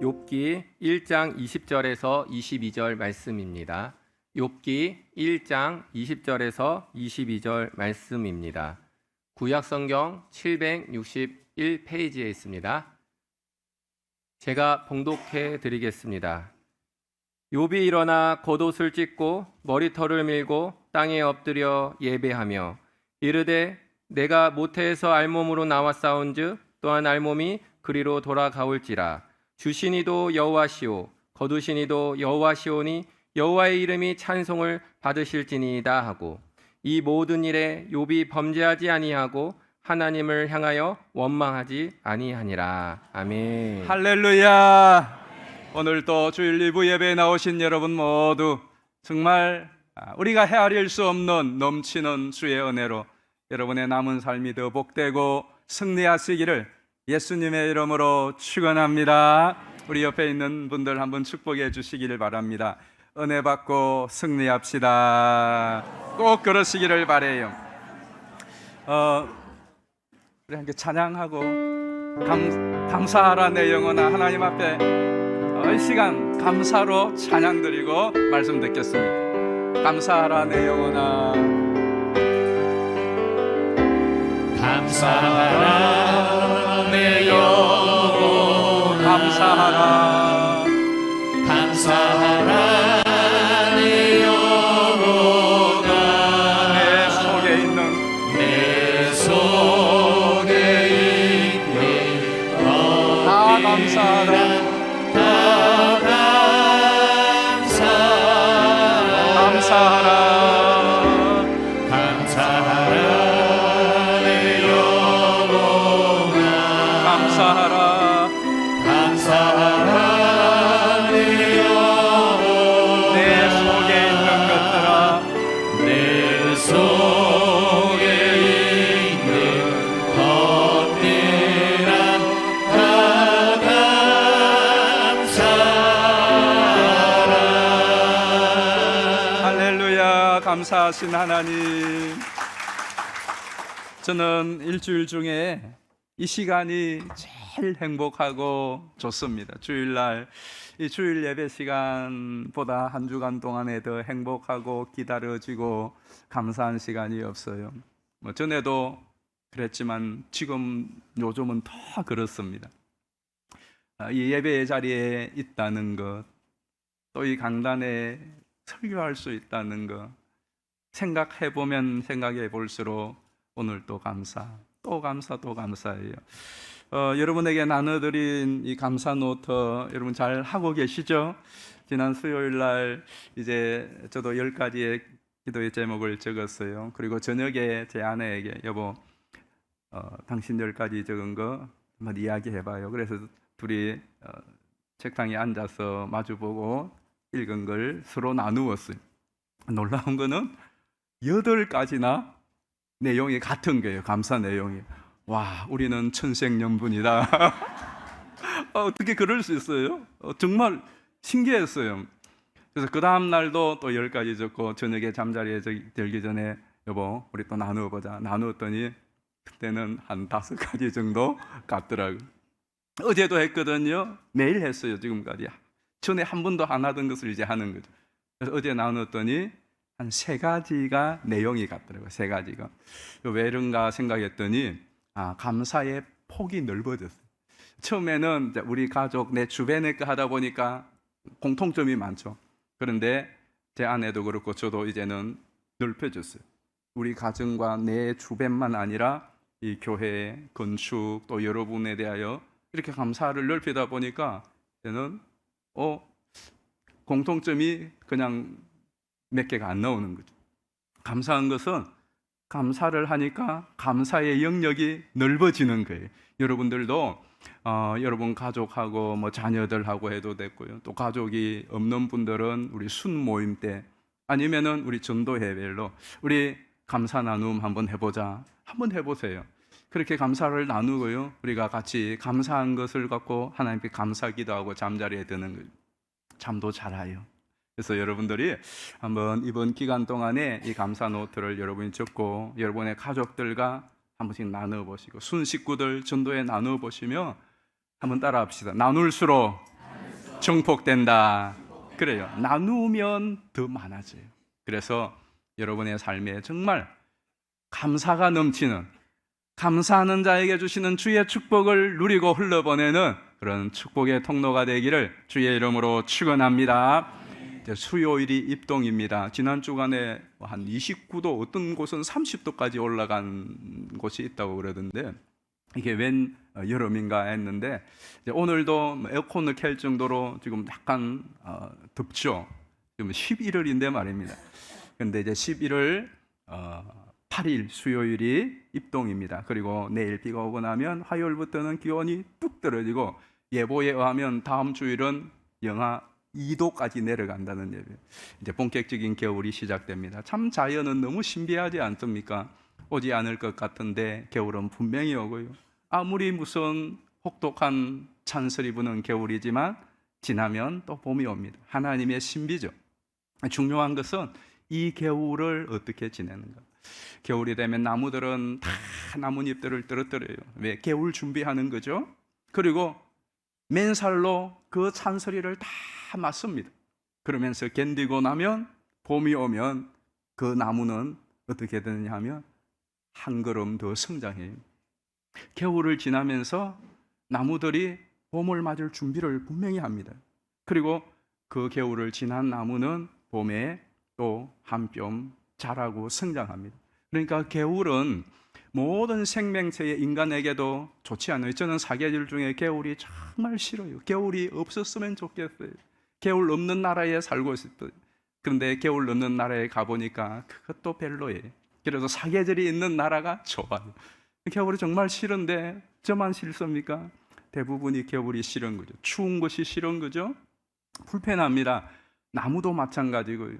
욥기 1장 20절에서 22절 말씀입니다. 욥기 1장 20절에서 22절 말씀입니다. 구약성경 761페이지에 있습니다. 제가 봉독해 드리겠습니다. 욥이 일어나 겉옷을 찢고 머리털을 밀고 땅에 엎드려 예배하며 이르되 내가 모태에서 알몸으로 나와 싸운즉 또한 알몸이 그리로 돌아가올지라. 주시니도 여호와시오 거두시니도 여호와시오니 여호와의 이름이 찬송을 받으실지니이다 하고, 이 모든 일에 욥이 범죄하지 아니하고 하나님을 향하여 원망하지 아니하니라. 아멘. 할렐루야. 오늘 또 주일 2부 예배에 나오신 여러분 모두 정말 우리가 헤아릴 수 없는 넘치는 주의 은혜로 여러분의 남은 삶이 더 복되고 승리하시기를 예수님의 이름으로 축원합니다. 우리 옆에 있는 분들 한번 축복해 주시기를 바랍니다. 은혜 받고 승리합시다. 꼭 그러시기를 바라요. 우리 함께 찬양하고 감사하라 내 영혼아, 하나님 앞에 이 시간 감사로 찬양 드리고 말씀 듣겠습니다. 감사하라 내 영혼아, 감사하라 내 영혼아, 감사하라, 감사하라 내 영혼아, 내 속에 있는 내 속에 있는 다 감사하라, 다 감사하라, 감사하라 내 영혼아, 감사하라, 감사하라 내 영혼아, 내 속에 있는 것들아, 내 속에 있는 것들아 다 감사하라. 할렐루야. 감사하신 하나님, 저는 일주일 중에 이 시간이 제일 행복하고 좋습니다. 주일날 이 주일 예배 시간보다 한 주간 동안에 더 행복하고 기다려지고 감사한 시간이 없어요. 전에도 그랬지만 지금 요즘은 더 그렇습니다. 이 예배의 자리에 있다는 것, 또 이 강단에 설교할 수 있다는 것, 생각해보면 생각해 볼수록 오늘 또 감사, 또 감사, 또 감사해요. 여러분에게 나눠드린 이 감사 노트 여러분 잘 하고 계시죠? 지난 수요일 날 이제 저도 10가지의 기도의 제목을 적었어요. 그리고 저녁에 제 아내에게 여보, 당신 10가지 적은 거 한번 이야기해봐요. 그래서 둘이 책상에 앉아서 마주보고 읽은 걸 서로 나누었어요. 놀라운 거는 8가지나 내용이 같은 거예요. 감사 내용이. 와, 우리는 천생연분이다. 어떻게 그럴 수 있어요? 정말 신기했어요. 그래서 그 다음 날도 또 10가지 적고 저녁에 잠자리에 들기 전에 여보, 우리 또 나누어보자. 나누었더니 그때는 한 5가지 정도 같더라고요. 어제도 했거든요. 매일 했어요, 지금까지. 전에 한 번도 안 하던 것을 이제 하는 거죠. 그래서 어제 나눴더니 한 3가지가 내용이 같더라고요. 3가지가. 왜 이런가 생각했더니 감사의 폭이 넓어졌어요. 처음에는 우리 가족, 내 주변에 거 하다 보니까 공통점이 많죠. 그런데 제 아내도 그렇고 저도 이제는 넓혀졌어요. 우리 가정과 내 주변만 아니라 이 교회, 건축, 또 여러분에 대하여 이렇게 감사를 넓히다 보니까 저는 공통점이 그냥 몇 개가 안 나오는 거죠. 감사한 것은 감사를 하니까 감사의 영역이 넓어지는 거예요. 여러분들도 여러분 가족하고 자녀들하고 해도 됐고요. 또 가족이 없는 분들은 우리 순 모임 때 아니면은 우리 전도 예배로 우리 감사 나눔 한번 해보자. 한번 해보세요. 그렇게 감사를 나누고요. 우리가 같이 감사한 것을 갖고 하나님께 감사 기도하고 잠자리에 드는 거예요. 잠도 잘 와요. 그래서 여러분들이 한번 이번 기간 동안에 이 감사 노트를 여러분이 적고 여러분의 가족들과 한 번씩 나눠보시고 순 식구들 전도에 나눠보시면 한번 따라합시다. 나눌수록 증폭된다. 그래요. 나누면 더 많아져요. 그래서 여러분의 삶에 정말 감사가 넘치는, 감사하는 자에게 주시는 주의 축복을 누리고 흘러보내는 그런 축복의 통로가 되기를 주의 이름으로 축원합니다. 이제 수요일이 입동입니다. 지난 주간에 한 29도, 어떤 곳은 30도까지 올라간 곳이 있다고 그러던데 이게 웬 여름인가 했는데 이제 오늘도 에어컨을 켤 정도로 지금 약간 덥죠. 지금 11월인데 말입니다. 그런데 이제 11월 8일 수요일이 입동입니다. 그리고 내일 비가 오고 나면 화요일부터는 기온이 뚝 떨어지고 예보에 의하면 다음 주일은 영하 2도까지 내려간다는 예배. 이제 본격적인 겨울이 시작됩니다. 참 자연은 너무 신비하지 않습니까? 오지 않을 것 같은데 겨울은 분명히 오고요. 아무리 무슨 혹독한 찬설이 부는 겨울이지만 지나면 또 봄이 옵니다. 하나님의 신비죠. 중요한 것은 이 겨울을 어떻게 지내는가. 겨울이 되면 나무들은 다 나뭇잎들을 떨어뜨려요. 왜? 겨울 준비하는 거죠. 그리고 맨살로 그 찬소리를 다 맞습니다. 그러면서 견디고 나면 봄이 오면 그 나무는 어떻게 되느냐 하면 한 걸음 더 성장해요. 겨울을 지나면서 나무들이 봄을 맞을 준비를 분명히 합니다. 그리고 그 겨울을 지난 나무는 봄에 또 한 뼘 자라고 성장합니다. 그러니까 겨울은 모든 생명체의 인간에게도 좋지 않아요. 저는 사계절 중에 겨울이 정말 싫어요. 겨울이 없었으면 좋겠어요. 겨울 없는 나라에 살고 싶어요. 그런데 겨울 없는 나라에 가보니까 그것도 별로예요. 그래서 사계절이 있는 나라가 좋아요. 겨울이 정말 싫은데 저만 싫습니까? 대부분이 겨울이 싫은 거죠. 추운 것이 싫은 거죠. 불편합니다. 나무도 마찬가지고요.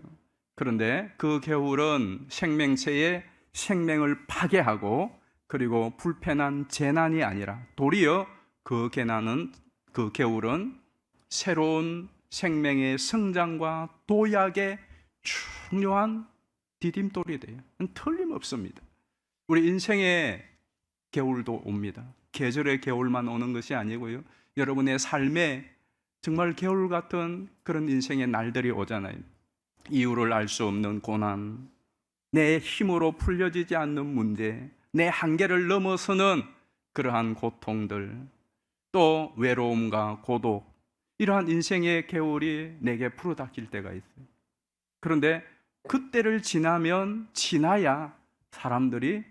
그런데 그 겨울은 생명체의 생명을 파괴하고 그리고 불편한 재난이 아니라 도리어 그 겨울은 새로운 생명의 성장과 도약의 중요한 디딤돌이 돼요. 틀림없습니다. 우리 인생의 겨울도 옵니다. 계절의 겨울만 오는 것이 아니고요. 여러분의 삶에 정말 겨울 같은 그런 인생의 날들이 오잖아요. 이유를 알 수 없는 고난, 내 힘으로 풀려지지 않는 문제, 내 한계를 넘어서는 그러한 고통들, 또 외로움과 고독, 이러한 인생의 겨울이 내게 풀어닥칠 때가 있어요. 그런데 그때를 지나야 사람들이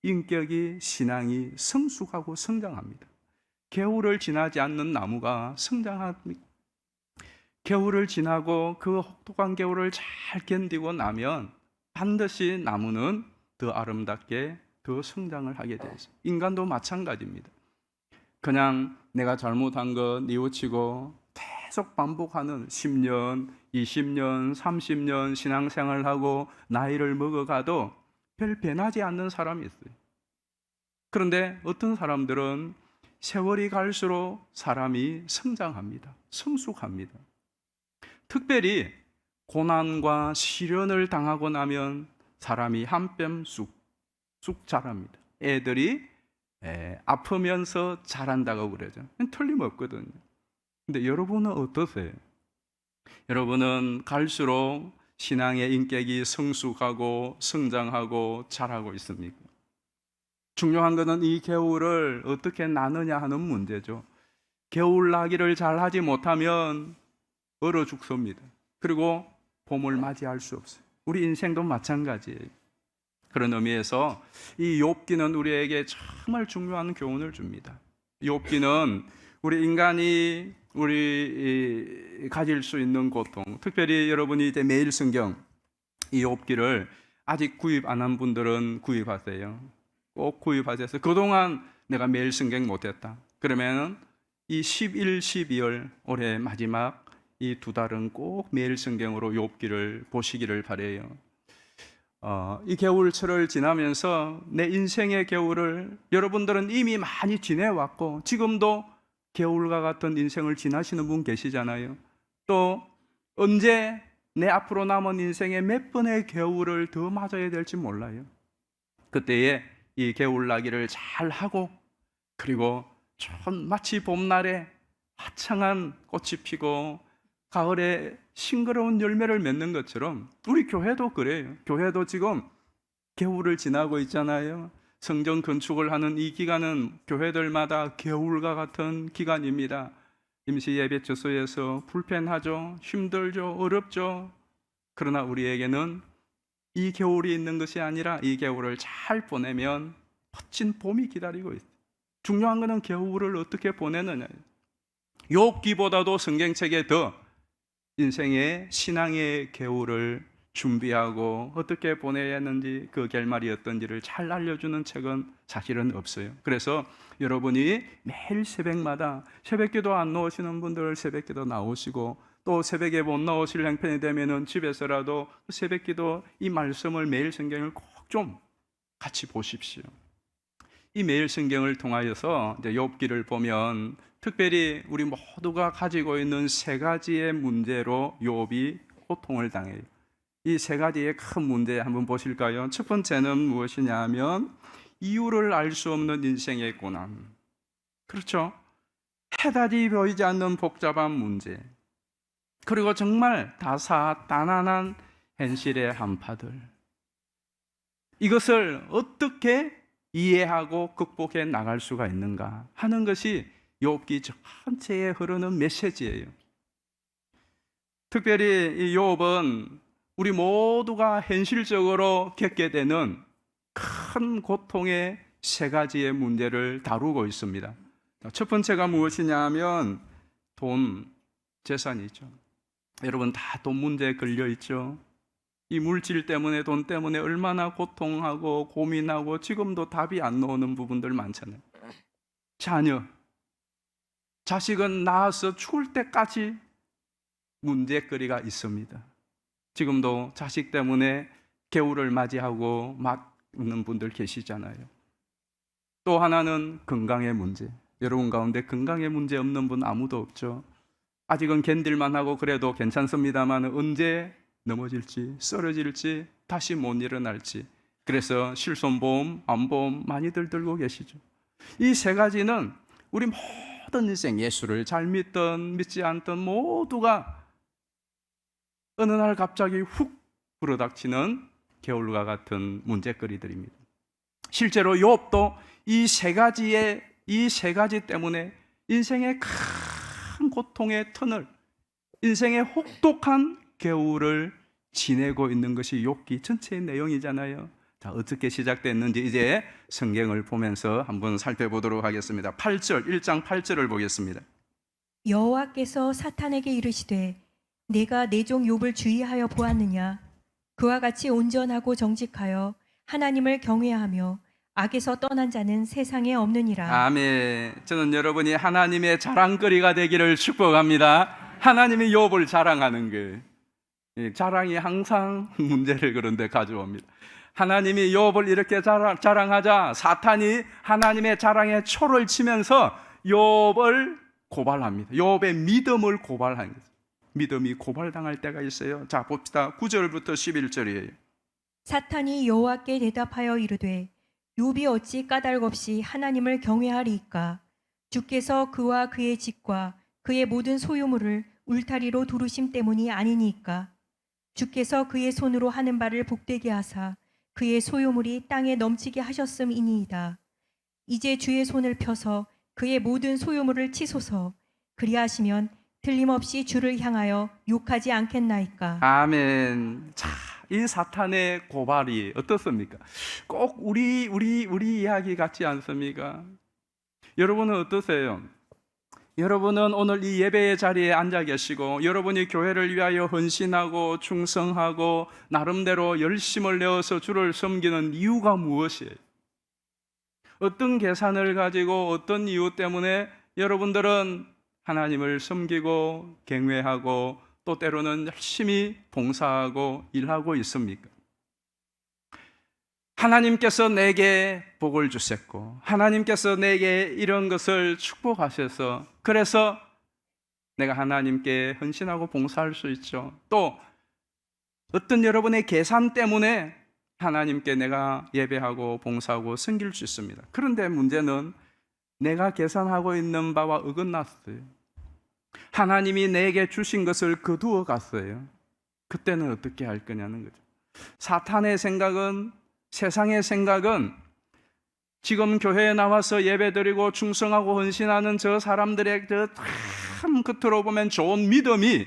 인격이, 신앙이 성숙하고 성장합니다. 겨울을 지나지 않는 나무가 성장합니까? 겨울을 지나고 그 혹독한 겨울을 잘 견디고 나면 반드시 나무는 더 아름답게 더 성장을 하게 되어 있어요. 인간도 마찬가지입니다. 그냥 내가 잘못한 거 뉘우치고 계속 반복하는 10년, 20년, 30년 신앙생활을 하고 나이를 먹어가도 별 변하지 않는 사람이 있어요. 그런데 어떤 사람들은 세월이 갈수록 사람이 성장합니다. 성숙합니다. 특별히 고난과 시련을 당하고 나면 사람이 한 뼘 쑥 자랍니다. 애들이 아프면서 자란다고 그러죠. 틀림없거든요. 근데 여러분은 어떠세요? 여러분은 갈수록 신앙의 인격이 성숙하고 성장하고 자라고 있습니까? 중요한 것은 이 겨울을 어떻게 나느냐 하는 문제죠. 겨울 나기를 잘 하지 못하면 얼어 죽습니다. 그리고 봄을 맞이할 수 없어요. 우리 인생도 마찬가지예요. 그런 의미에서 이 욥기는 우리에게 정말 중요한 교훈을 줍니다. 욥기는 우리 인간이 가질 수 있는 고통, 특별히 여러분이 이제 매일 성경 이 욥기를 아직 구입 안 한 분들은 구입하세요. 꼭 구입하셔서 그동안 내가 매일 성경 못했다. 그러면 이 11, 12월 올해 마지막 이 두 달은 꼭 매일 성경으로 욥기를 보시기를 바라요. 이 겨울철을 지나면서 내 인생의 겨울을 여러분들은 이미 많이 지내왔고 지금도 겨울과 같은 인생을 지나시는 분 계시잖아요. 또 언제 내 앞으로 남은 인생의 몇 번의 겨울을 더 맞아야 될지 몰라요. 그때에 이 겨울 나기를 잘 하고 그리고 마치 봄날에 화창한 꽃이 피고 가을에 싱그러운 열매를 맺는 것처럼 우리 교회도 그래요. 교회도 지금 겨울을 지나고 있잖아요. 성전 건축을 하는 이 기간은 교회들마다 겨울과 같은 기간입니다. 임시 예배 주소에서 불편하죠, 힘들죠, 어렵죠. 그러나 우리에게는 이 겨울이 있는 것이 아니라 이 겨울을 잘 보내면 멋진 봄이 기다리고 있어요. 중요한 것은 겨울을 어떻게 보내느냐예요. 욥기보다도 성경책에 더 인생의 신앙의 겨울을 준비하고 어떻게 보내야 하는지 그 결말이 어떤지를 잘 알려주는 책은 사실은 없어요. 그래서 여러분이 매일 새벽마다 새벽기도 안 나오시는 분들 새벽기도 나오시고, 또 새벽에 못 나오실 형편이 되면은 집에서라도 새벽기도 이 말씀을 매일 성경을 꼭 좀 같이 보십시오. 이 매일 성경을 통하여서 이제 욥기를 보면 특별히 우리 모두가 가지고 있는 세 가지의 문제로 욥이 고통을 당해요. 이 세 가지의 큰 문제 한번 보실까요? 첫 번째는 무엇이냐 하면 이유를 알 수 없는 인생의 고난. 그렇죠? 해답이 보이지 않는 복잡한 문제. 그리고 정말 다사다난한 현실의 한파들. 이것을 어떻게 이해하고 극복해 나갈 수가 있는가 하는 것이 욥기 전체에 흐르는 메시지예요. 특별히 이 욥은 우리 모두가 현실적으로 겪게 되는 큰 고통의 세 가지의 문제를 다루고 있습니다. 첫 번째가 무엇이냐 하면 돈, 재산이죠. 여러분 다 돈 문제에 걸려 있죠. 이 물질 때문에, 돈 때문에 얼마나 고통하고 고민하고 지금도 답이 안 나오는 부분들 많잖아요. 자녀, 자식은 낳아서 죽을 때까지 문제거리가 있습니다. 지금도 자식 때문에 겨울을 맞이하고 막 있는 분들 계시잖아요. 또 하나는 건강의 문제. 여러분 가운데 건강의 문제 없는 분 아무도 없죠. 아직은 견딜만 하고 그래도 괜찮습니다만 언제 넘어질지, 쓰러질지, 다시 못 일어날지. 그래서 실손보험, 암보험 많이들 들고 계시죠. 이 세 가지는 우리 모든 인생, 예수를 잘 믿든 믿지 않든 모두가 어느 날 갑자기 훅 불어닥치는 겨울과 같은 문제거리들입니다. 실제로 욥도 이 세 가지 때문에 인생의 큰 고통의 터널, 인생의 혹독한 겨울을 지내고 있는 것이 욥기 전체의 내용이잖아요. 자, 어떻게 시작됐는지 이제 성경을 보면서 한번 살펴보도록 하겠습니다. 8절, 1장 8절을 보겠습니다. 여호와께서 사탄에게 이르시되 내가 내 종 욥을 주의하여 보았느냐. 그와 같이 온전하고 정직하여 하나님을 경외하며 악에서 떠난 자는 세상에 없느니라. 아멘. 저는 여러분이 하나님의 자랑거리가 되기를 축복합니다. 하나님이 욥을 자랑하는 거예요. 자랑이 항상 문제를 그런데 가져옵니다. 하나님이 욥을 이렇게 자랑하자 사탄이 하나님의 자랑에 초를 치면서 욥을 고발합니다. 욥의 믿음을 고발하는 거죠. 믿음이 고발당할 때가 있어요. 자, 봅시다. 9절부터 11절이에요. 사탄이 여호와께 대답하여 이르되 욥이 어찌 까닭없이 하나님을 경외하리이까. 주께서 그와 그의 집과 그의 모든 소유물을 울타리로 두르심 때문이 아니니까. 주께서 그의 손으로 하는 바를 복되게 하사 그의 소유물이 땅에 넘치게 하셨음이니이다. 이제 주의 손을 펴서 그의 모든 소유물을 치소서. 그리하시면 틀림없이 주를 향하여 욕하지 않겠나이까. 아멘. 자, 이 사탄의 고발이 어떻습니까? 꼭 우리 이야기 같지 않습니까? 여러분은 어떠세요? 여러분은 오늘 이 예배의 자리에 앉아 계시고 여러분이 교회를 위하여 헌신하고 충성하고 나름대로 열심을 내어서 주를 섬기는 이유가 무엇이에요? 어떤 계산을 가지고 어떤 이유 때문에 여러분들은 하나님을 섬기고 경외하고 또 때로는 열심히 봉사하고 일하고 있습니까? 하나님께서 내게 복을 주셨고 하나님께서 내게 이런 것을 축복하셔서 그래서 내가 하나님께 헌신하고 봉사할 수 있죠. 또 어떤 여러분의 계산 때문에 하나님께 내가 예배하고 봉사하고 섬길 수 있습니다. 그런데 문제는 내가 계산하고 있는 바와 어긋났어요. 하나님이 내게 주신 것을 거두어 갔어요. 그때는 어떻게 할 거냐는 거죠. 사탄의 생각은, 세상의 생각은 지금 교회에 나와서 예배드리고 충성하고 헌신하는 저 사람들의 참 겉으로 보면 좋은 믿음이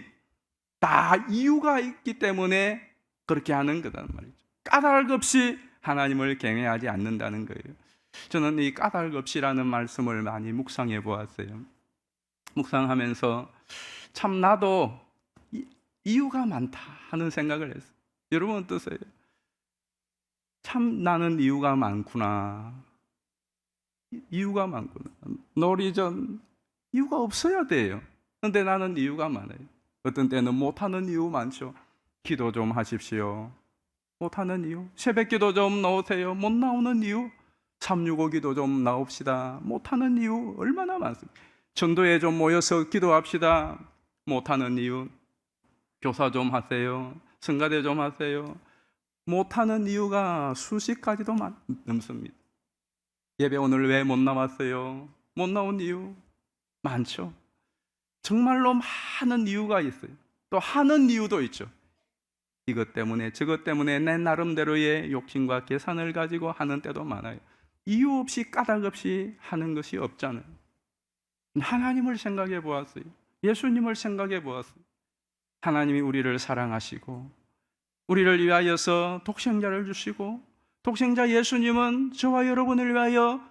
다 이유가 있기 때문에 그렇게 하는 거란 말이죠. 까닭 없이 하나님을 경외하지 않는다는 거예요. 저는 이 까닭 없이라는 말씀을 많이 묵상해 보았어요. 묵상하면서 참 나도 이유가 많다 하는 생각을 했어요. 여러분 어떠세요? 참 나는 이유가 많구나. 이유가 많구나. 놀이전 이유가 없어야 돼요. 그런데 나는 이유가 많아요. 어떤 때는 못하는 이유 많죠. 기도 좀 하십시오. 못하는 이유. 새벽 기도 좀 나오세요. 못 나오는 이유. 365 기도 좀 나옵시다. 못하는 이유 얼마나 많습니까? 전도에 좀 모여서 기도합시다. 못하는 이유. 교사 좀 하세요. 성가대 좀 하세요. 못하는 이유가 수십 가지도 넘습니다. 예배 오늘 왜 못 나왔어요? 못 나온 이유 많죠. 정말로 많은 이유가 있어요. 또 하는 이유도 있죠. 이것 때문에 저것 때문에 내 나름대로의 욕심과 계산을 가지고 하는 때도 많아요. 이유 없이 까닭 없이 하는 것이 없잖아요. 하나님을 생각해 보았어요. 예수님을 생각해 보았어요. 하나님이 우리를 사랑하시고 우리를 위하여서 독생자를 주시고 독생자 예수님은 저와 여러분을 위하여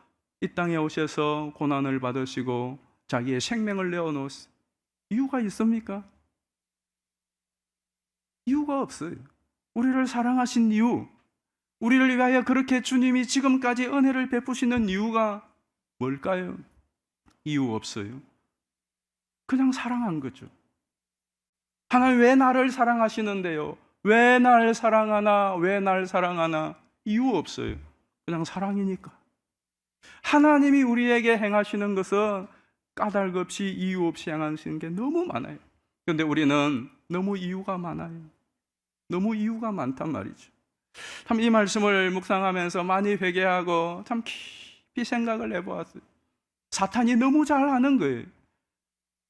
이 땅에 오셔서 고난을 받으시고 자기의 생명을 내어놓았어요. 이유가 있습니까? 이유가 없어요. 우리를 사랑하신 이유, 우리를 위하여 그렇게 주님이 지금까지 은혜를 베푸시는 이유가 뭘까요? 이유 없어요. 그냥 사랑한 거죠. 하나님 왜 나를 사랑하시는데요? 왜 날 사랑하나? 왜 날 사랑하나? 이유 없어요. 그냥 사랑이니까. 하나님이 우리에게 행하시는 것은 까닭 없이 이유 없이 행하시는 게 너무 많아요. 그런데 우리는 너무 이유가 많아요. 너무 이유가 많단 말이죠. 참 이 말씀을 묵상하면서 많이 회개하고 참 깊이 생각을 해보았어요. 사탄이 너무 잘 아는 거예요.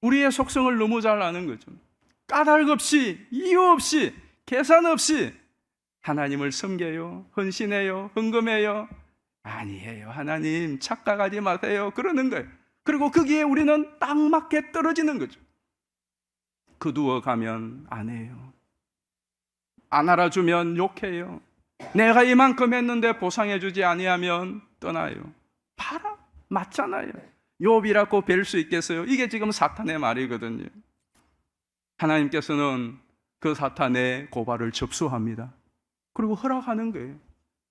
우리의 속성을 너무 잘 아는 거죠. 까닭 없이, 이유 없이, 계산 없이 하나님을 섬겨요, 헌신해요, 헌금해요. 아니에요. 하나님 착각하지 마세요. 그러는 거예요. 그리고 거기에 우리는 딱 맞게 떨어지는 거죠. 거두어 가면 안 해요. 안 알아주면 욕해요. 내가 이만큼 했는데 보상해주지 아니하면 떠나요. 봐라, 맞잖아요. 욥이라고 뵐 수 있겠어요? 이게 지금 사탄의 말이거든요. 하나님께서는 그 사탄의 고발을 접수합니다. 그리고 허락하는 거예요.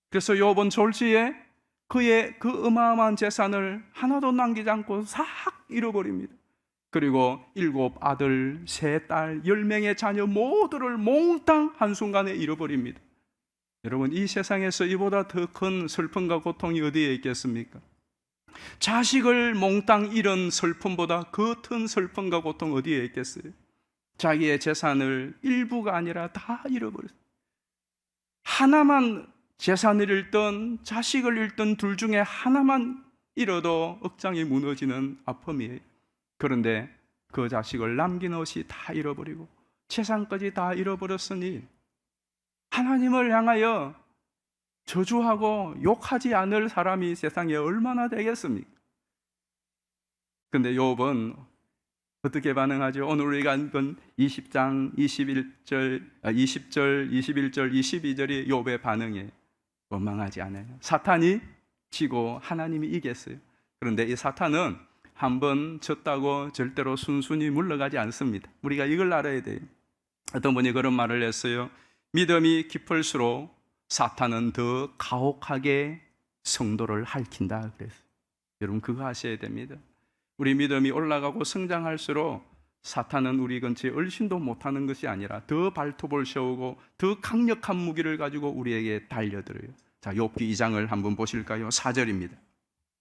그래서 욥은 졸지에 그의 그 어마어마한 재산을 하나도 남기지 않고 싹 잃어버립니다. 그리고 7 아들, 3 딸, 10명의 자녀 모두를 몽땅 한순간에 잃어버립니다. 여러분, 이 세상에서 이보다 더 큰 슬픔과 고통이 어디에 있겠습니까? 자식을 몽땅 잃은 슬픔보다 그 큰 슬픔과 고통 어디에 있겠어요? 자기의 재산을 일부가 아니라 다 잃어버렸어요. 하나만 재산을 잃든 자식을 잃든 둘 중에 하나만 잃어도 억장이 무너지는 아픔이에요. 그런데 그 자식을 남긴 것이 다 잃어버리고 재산까지 다 잃어버렸으니 하나님을 향하여 저주하고 욕하지 않을 사람이 세상에 얼마나 되겠습니까? 그런데 욥은 어떻게 반응하죠? 오늘 우리가 읽은 20장 20절, 21절, 22절이 욥의 반응이에요. 원망하지 않아요. 사탄이 지고 하나님이 이겼어요. 그런데 이 사탄은 한번 졌다고 절대로 순순히 물러가지 않습니다. 우리가 이걸 알아야 돼요. 어떤 분이 그런 말을 했어요. 믿음이 깊을수록 사탄은 더 가혹하게 성도를 핥힌다 그랬어요. 여러분 그거 아셔야 됩니다. 우리 믿음이 올라가고 성장할수록 사탄은 우리 근처에 얼씬도 못하는 것이 아니라 더 발톱을 세우고 더 강력한 무기를 가지고 우리에게 달려들어요. 자, 욥기 2장을 한번 보실까요? 4절입니다.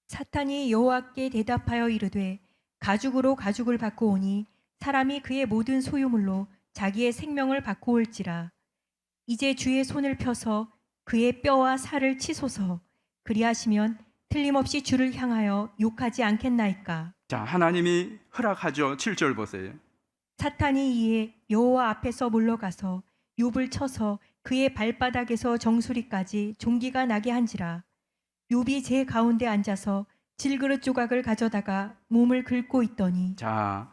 사탄이 여호와께 대답하여 이르되 가죽으로 가죽을 받고 오니 사람이 그의 모든 소유물로 자기의 생명을 받고 올지라. 이제 주의 손을 펴서 그의 뼈와 살을 치소서. 그리하시면 틀림없이 주를 향하여 욕하지 않겠나이까. 자, 하나님이 허락하죠. 7절 보세요. 사탄이 이에 여호와 앞에서 물러가서 욥을 쳐서 그의 발바닥에서 정수리까지 종기가 나게 한지라. 욥이 제 가운데 앉아서 질그릇 조각을 가져다가 몸을 긁고 있더니 자,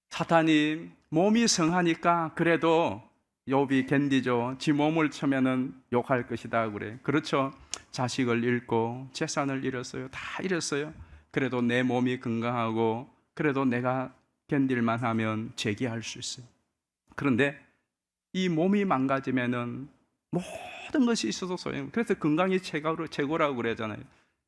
사탄이 몸이 성하니까 그래도 욥이 견디죠. 지 몸을 쳐면은 욕할 것이다 그래. 그렇죠. 자식을 잃고 재산을 잃었어요. 다 잃었어요. 그래도 내 몸이 건강하고 그래도 내가 견딜만 하면 재기할 수 있어요. 그런데 이 몸이 망가지면은 모든 것이 있어도 소용. 그래서 건강이 최고라고 그러잖아요.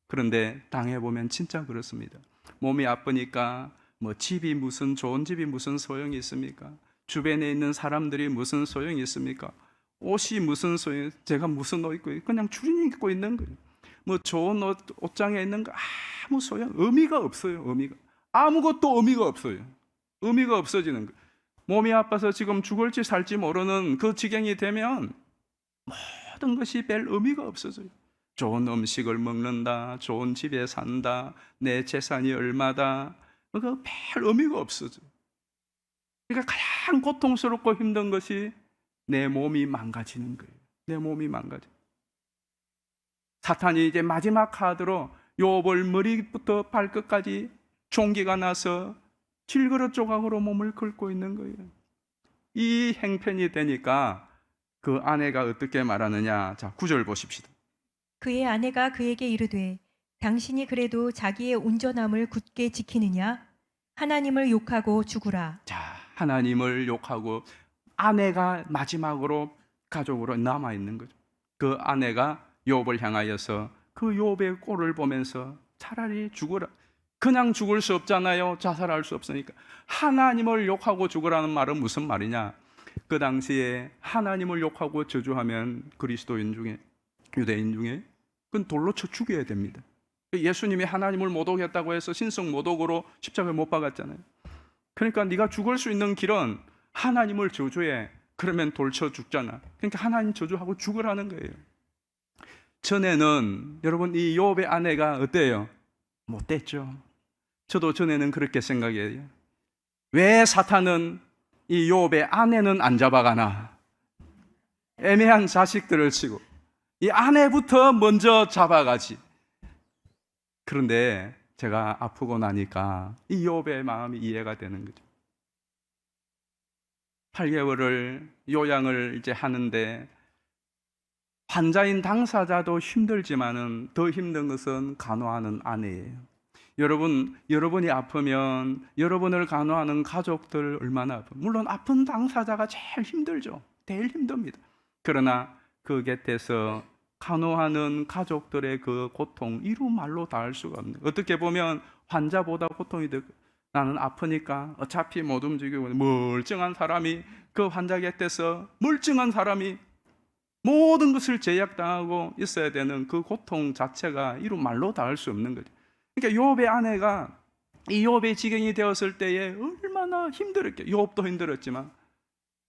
그런데 당해보면 진짜 그렇습니다. 몸이 아프니까 뭐 집이 무슨 좋은 집이 무슨 소용이 있습니까? 주변에 있는 사람들이 무슨 소용이 있습니까? 옷이 무슨 소용? 제가 무슨 옷 입고 그냥 추리닝 입고 있는 거예요. 뭐 좋은 옷장에 있는 거 아무 소용, 의미가 없어요. 의미가 아무것도 의미가 없어요. 의미가 없어지는 거. 몸이 아파서 지금 죽을지 살지 모르는 그 지경이 되면 모든 것이 별 의미가 없어져요. 좋은 음식을 먹는다, 좋은 집에 산다, 내 재산이 얼마다, 그 별 의미가 없어져요. 그러니까 가장 고통스럽고 힘든 것이 내 몸이 망가지는 거예요. 내 몸이 망가져. 사탄이 이제 마지막 카드로 욥을 머리부터 발끝까지 종기가 나서 질그릇 조각으로 몸을 긁고 있는 거예요. 이 행편이 되니까 그 아내가 어떻게 말하느냐. 자, 9절 보십시다. 그의 아내가 그에게 이르되 당신이 그래도 자기의 온전함을 굳게 지키느냐? 하나님을 욕하고 죽으라. 자, 하나님을 욕하고 아내가 마지막으로 가족으로 남아 있는 거죠. 그 아내가 욥을 향하여서 그 욥의 꼴을 보면서 차라리 죽어라. 그냥 죽을 수 없잖아요. 자살할 수 없으니까. 하나님을 욕하고 죽으라는 말은 무슨 말이냐? 그 당시에 하나님을 욕하고 저주하면 그리스도인 중에, 유대인 중에 그건 돌로 쳐 죽여야 됩니다. 예수님이 하나님을 모독했다고 해서 신성 모독으로 십자가에 못 박았잖아요. 그러니까 네가 죽을 수 있는 길은 하나님을 저주해. 그러면 돌 쳐 죽잖아. 그러니까 하나님 저주하고 죽으라는 거예요. 전에는 여러분 이 욥의 아내가 어때요? 못됐죠. 저도 전에는 그렇게 생각해요. 왜 사탄은 이 욥의 아내는 안 잡아가나? 애매한 자식들을 치고 이 아내부터 먼저 잡아가지. 그런데 제가 아프고 나니까 이 욥의 마음이 이해가 되는 거죠. 8개월을 요양을 이제 하는데 환자인 당사자도 힘들지만은 더 힘든 것은 간호하는 아내예요. 여러분이 아프면 여러분을 간호하는 가족들 얼마나 아프. 물론 아픈 당사자가 제일 힘들죠. 제일 힘듭니다. 그러나 그 곁에서 간호하는 가족들의 그 고통 이루 말로 다 할 수가 없는. 어떻게 보면 환자보다 고통이 더. 나는 아프니까 어차피 못 움직이고 멀쩡한 사람이 그 환자 곁에서 멀쩡한 사람이 모든 것을 제약당하고 있어야 되는 그 고통 자체가 이루 말로 다 할 수 없는 거죠. 그러니까 욥의 아내가 이 욥의 지경이 되었을 때에 얼마나 힘들었게. 욥도 힘들었지만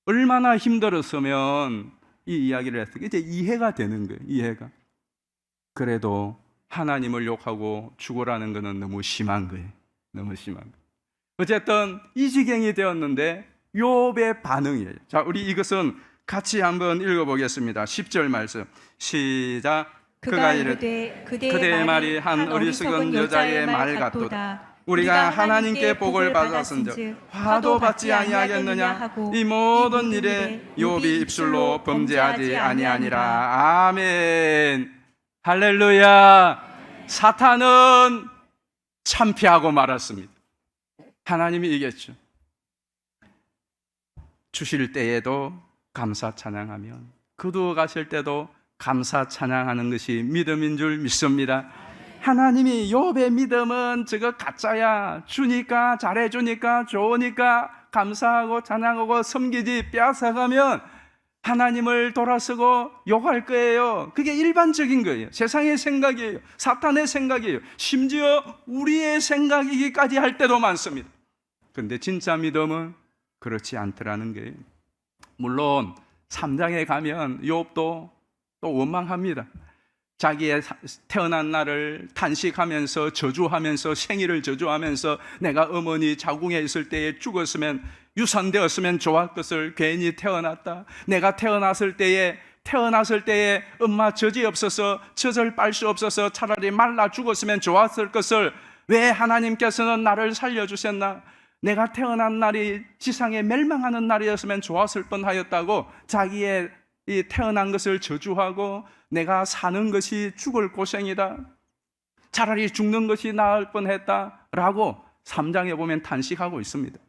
얼마나 힘들었으면 이 이야기를 했을까. 이제 이해가 되는 거예요. 이해가. 그래도 하나님을 욕하고 죽으라는 것은 너무 심한 거예요. 너무 심한 거예요. 어쨌든 이 지경이 되었는데 욥의 반응이에요. 자, 우리 이것은 같이 한번 읽어보겠습니다. 10절 말씀 시작. 그가 이르되 그대의 말이 한 어리석은 여자의 말 같도다. 우리가 하나님께 복을 받았은즉 화도 받지 아니하겠느냐. 이 모든 일에 욥이 입술로 범죄하지 아니하니라. 아멘. 할렐루야. 사탄은 참패하고 말았습니다. 하나님이 이겼죠. 주실 때에도 감사 찬양하면 거두어 가실 때도 감사 찬양하는 것이 믿음인 줄 믿습니다. 하나님이 욥의 믿음은 저거 가짜야. 주니까 잘해주니까 좋으니까 감사하고 찬양하고 섬기지 빼앗아가면 하나님을 돌아서고 욕할 거예요. 그게 일반적인 거예요. 세상의 생각이에요. 사탄의 생각이에요. 심지어 우리의 생각이기까지 할 때도 많습니다. 그런데 진짜 믿음은 그렇지 않더라는 거예요. 물론 3장에 가면 욥도 또 원망합니다. 자기의 태어난 날을 탄식하면서 저주하면서 생일을 저주하면서 내가 어머니 자궁에 있을 때에 죽었으면 유산되었으면 좋을 것을 괜히 태어났다. 내가 태어났을 때에 엄마 젖이 없어서 젖을 빨 수 없어서 차라리 말라 죽었으면 좋았을 것을 왜 하나님께서는 나를 살려주셨나? 내가 태어난 날이 지상에 멸망하는 날이었으면 좋았을 뻔하였다고 자기의 이 태어난 것을 저주하고 내가 사는 것이 죽을 고생이다. 차라리 죽는 것이 나을 뻔했다라고 3장에 보면 탄식하고 있습니다.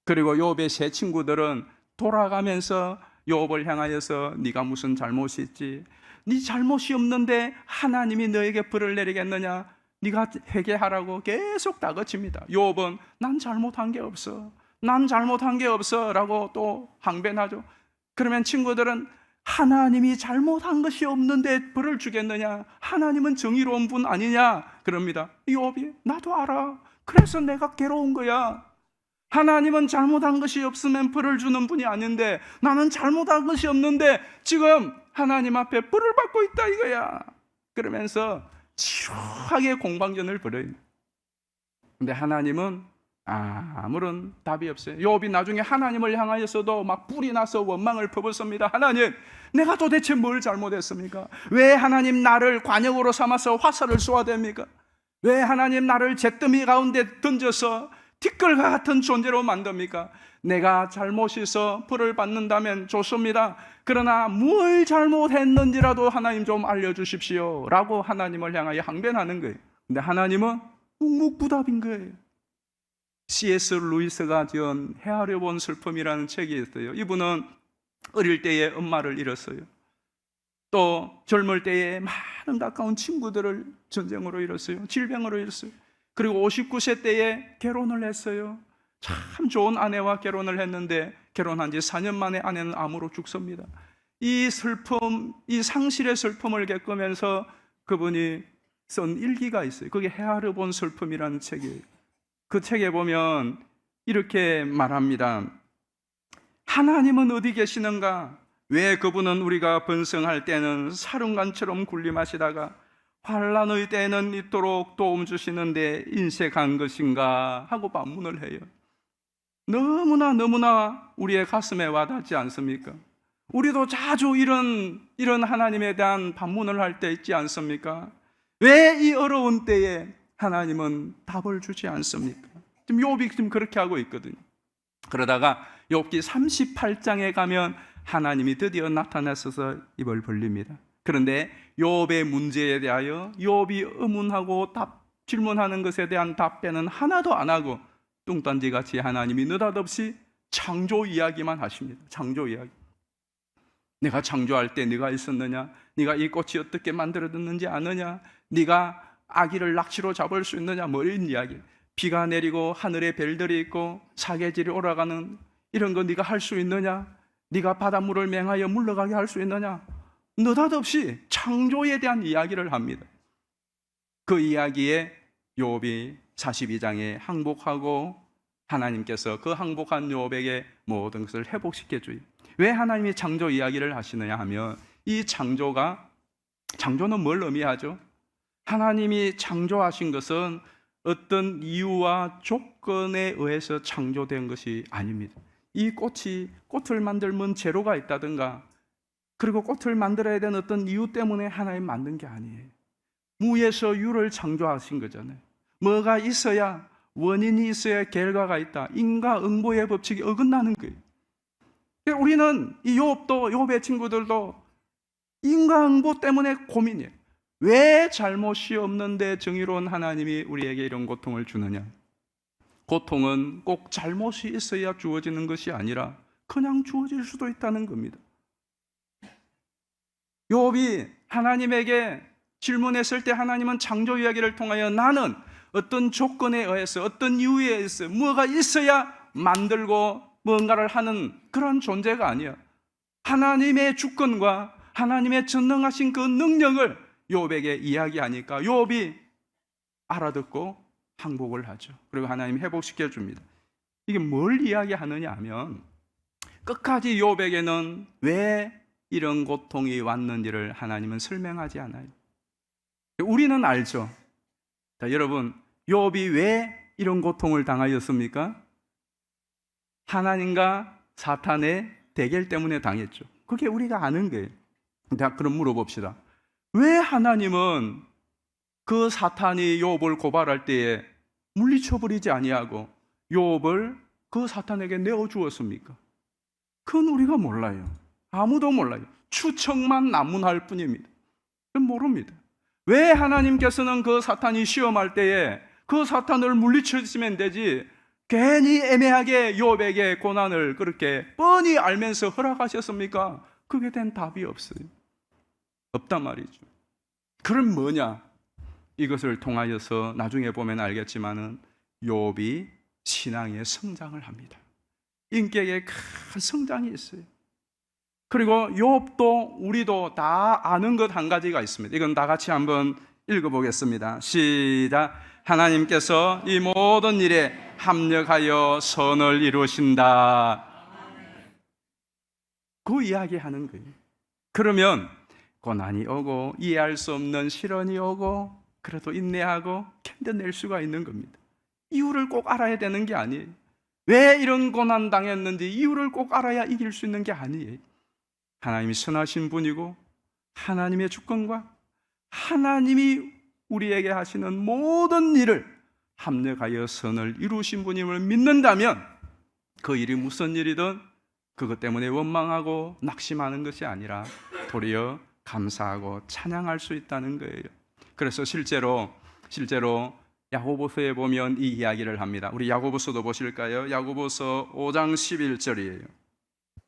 그리고 욥의 세 친구들은 돌아가면서 욥을 향하여서 네가 무슨 잘못이 있지? 네 잘못이 없는데 하나님이 너에게 벌을 내리겠느냐? 네가 회개하라고 계속 다그칩니다. 욥은 난 잘못한 게 없어. 난 잘못한 게 없어 라고 또 항변하죠. 그러면 친구들은 하나님이 잘못한 것이 없는데 벌을 주겠느냐? 하나님은 정의로운 분 아니냐? 그럽니다. 욥이 나도 알아. 그래서 내가 괴로운 거야. 하나님은 잘못한 것이 없으면 벌을 주는 분이 아닌데 나는 잘못한 것이 없는데 지금 하나님 앞에 벌을 받고 있다 이거야. 그러면서 지루하게 공방전을 벌여요. 근데 하나님은 아무런 답이 없어요. 욥이 나중에 하나님을 향하여서도 막 뿔이 나서 원망을 퍼붓습니다. 하나님, 내가 도대체 뭘 잘못했습니까? 왜 하나님 나를 관역으로 삼아서 화살을 쏘아댑니까? 왜 하나님 나를 잿더미 가운데 던져서 티끌과 같은 존재로 만듭니까? 내가 잘못이 있어 벌을 받는다면 좋습니다. 그러나 뭘 잘못했는지라도 하나님 좀 알려주십시오 라고 하나님을 향하여 항변하는 거예요. 근데 하나님은 묵묵부답인 거예요. C.S. 루이스가 지은 헤아려 본 슬픔이라는 책이 있어요. 이분은 어릴 때에 엄마를 잃었어요. 또 젊을 때에 많은 가까운 친구들을 전쟁으로 잃었어요. 질병으로 잃었어요. 그리고 59세 때에 결혼을 했어요. 참 좋은 아내와 결혼을 했는데 결혼한 지 4년 만에 아내는 암으로 죽습니다. 이 슬픔, 이 상실의 슬픔을 겪으면서 그분이 쓴 일기가 있어요. 그게 헤아려 본 슬픔이라는 책이에요. 그 책에 보면 이렇게 말합니다. 하나님은 어디 계시는가? 왜 그분은 우리가 번성할 때는 사령관처럼 군림하시다가 환난의 때에는 이토록 도움 주시는데 인색한 것인가? 하고 반문을 해요. 너무나 우리의 가슴에 와닿지 않습니까? 우리도 자주 이런 하나님에 대한 반문을 할 때 있지 않습니까? 왜 이 어려운 때에 하나님은 답을 주지 않습니까? 지금 욥이 지금 그렇게 하고 있거든요. 그러다가 욥기 38장에 가면 하나님이 드디어 나타나셔서 입을 벌립니다. 그런데 욥의 문제에 대하여 욥이 의문하고 질문하는 것에 대한 답변은 하나도 안 하고 뚱딴지같이 하나님이 느닷없이 창조 이야기만 하십니다. 창조 이야기. 내가 창조할 때 네가 있었느냐? 네가 이 꽃이 어떻게 만들어졌는지 아느냐? 네가 아기를 낚시로 잡을 수 있느냐? 뭐 이런 이야기. 비가 내리고 하늘에 별들이 있고 사계절이 올라가는 이런 거 네가 할 수 있느냐? 네가 바닷물을 맹하여 물러가게 할 수 있느냐? 느닷없이 창조에 대한 이야기를 합니다. 그 이야기에 욥이 42장에 항복하고 하나님께서 그 항복한 욥에게 모든 것을 회복시켜 줘요. 왜 하나님이 창조 이야기를 하시느냐 하면 이 창조는 뭘 의미하죠? 하나님이 창조하신 것은 어떤 이유와 조건에 의해서 창조된 것이 아닙니다. 이 꽃을 만들면 재료가 있다든가 그리고 꽃을 만들어야 되는 어떤 이유 때문에 하나님 만든 게 아니에요. 무에서 유를 창조하신 거잖아요. 뭐가 있어야 원인이 있어야 결과가 있다. 인과응보의 법칙이 어긋나는 거예요. 우리는 이 욥의 친구들도 인과응보 때문에 고민이에요. 왜 잘못이 없는데 정의로운 하나님이 우리에게 이런 고통을 주느냐? 고통은 꼭 잘못이 있어야 주어지는 것이 아니라 그냥 주어질 수도 있다는 겁니다. 욥이 하나님에게 질문했을 때 하나님은 창조 이야기를 통하여 나는 어떤 조건에 의해서 어떤 이유에 의해서 뭐가 있어야 만들고 뭔가를 하는 그런 존재가 아니야. 하나님의 주권과 하나님의 전능하신 그 능력을 욥에게 이야기하니까 욥이 알아듣고 항복을 하죠. 그리고 하나님이 회복시켜 줍니다. 이게 뭘 이야기하느냐 하면 끝까지 욥에게는 왜 이런 고통이 왔는지를 하나님은 설명하지 않아요. 우리는 알죠. 자, 여러분, 욥이 왜 이런 고통을 당하였습니까? 하나님과 사탄의 대결 때문에 당했죠. 그게 우리가 아는 거예요. 자, 그럼 물어봅시다. 왜 하나님은 그 사탄이 욥을 고발할 때에 물리쳐버리지 아니하고 욥을 그 사탄에게 내어주었습니까? 그건 우리가 몰라요. 아무도 몰라요. 추측만 난무할 뿐입니다. 모릅니다. 왜 하나님께서는 그 사탄이 시험할 때에 그 사탄을 물리치시면 되지 괜히 애매하게 욥에게 고난을 그렇게 뻔히 알면서 허락하셨습니까? 그게 된 답이 없어요. 없단 말이죠. 그럼 뭐냐? 이것을 통하여서 나중에 보면 알겠지만은 욥이 신앙의 성장을 합니다. 인격에 큰 성장이 있어요. 그리고 욥도 우리도 다 아는 것 한 가지가 있습니다. 이건 다 같이 한번 읽어보겠습니다. 시작. 하나님께서 이 모든 일에 합력하여 선을 이루신다. 그 이야기하는 거예요. 그러면 고난이 오고 이해할 수 없는 시련이 오고 그래도 인내하고 견뎌낼 수가 있는 겁니다. 이유를 꼭 알아야 되는 게 아니에요. 왜 이런 고난 당했는지 이유를 꼭 알아야 이길 수 있는 게 아니에요. 하나님이 선하신 분이고 하나님의 주권과 하나님이 우리에게 하시는 모든 일을 합력하여 선을 이루신 분임을 믿는다면 그 일이 무슨 일이든 그것 때문에 원망하고 낙심하는 것이 아니라 도리어 감사하고 찬양할 수 있다는 거예요. 그래서 실제로 야고보서에 보면 이 이야기를 합니다. 우리 야고보서도 보실까요? 야고보서 5장 11절이에요.